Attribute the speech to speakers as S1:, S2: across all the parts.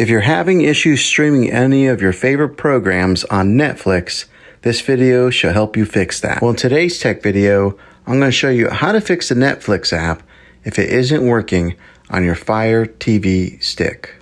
S1: If you're having issues streaming any of your favorite programs on Netflix, this video should help you fix that. Well, in today's tech video, I'm going to show you how to fix the Netflix app if it isn't working on your Fire TV stick.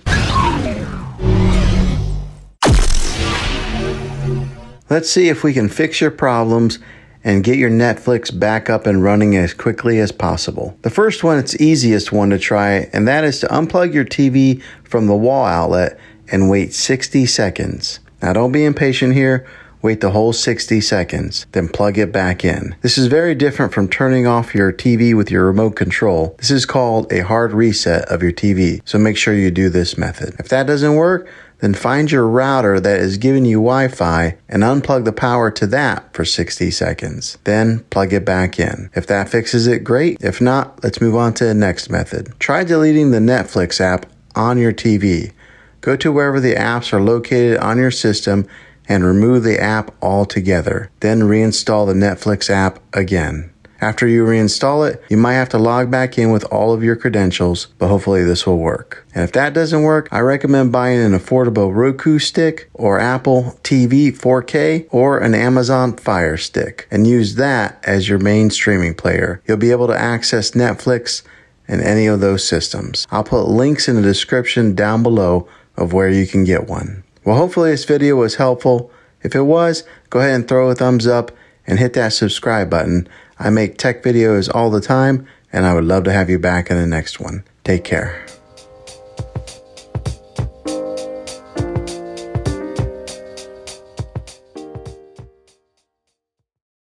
S1: Let's see if we can fix your problems and get your Netflix back up and running as quickly as possible. The first one, it's the easiest one to try, and that is to unplug your TV from the wall outlet and wait 60 seconds. Now don't be impatient here. Wait the whole 60 seconds, then plug it back in. This is very different from turning off your TV with your remote control. This is called a hard reset of your TV, so make sure you do this method. If that doesn't work, then find your router that is giving you Wi-Fi and unplug the power to that for 60 seconds. Then plug it back in. If that fixes it, great. If not, let's move on to the next method. Try deleting the Netflix app on your TV. Go to wherever the apps are located on your system and remove the app altogether. Then reinstall the Netflix app again. After you reinstall it, you might have to log back in with all of your credentials, but hopefully this will work. And if that doesn't work, I recommend buying an affordable Roku stick or Apple TV 4K or an Amazon Fire Stick and use that as your main streaming player. You'll be able to access Netflix and any of those systems. I'll put links in the description down below of where you can get one. Well, hopefully this video was helpful. If it was, go ahead and throw a thumbs up and hit that subscribe button. I make tech videos all the time, and I would love to have you back in the next one. Take care.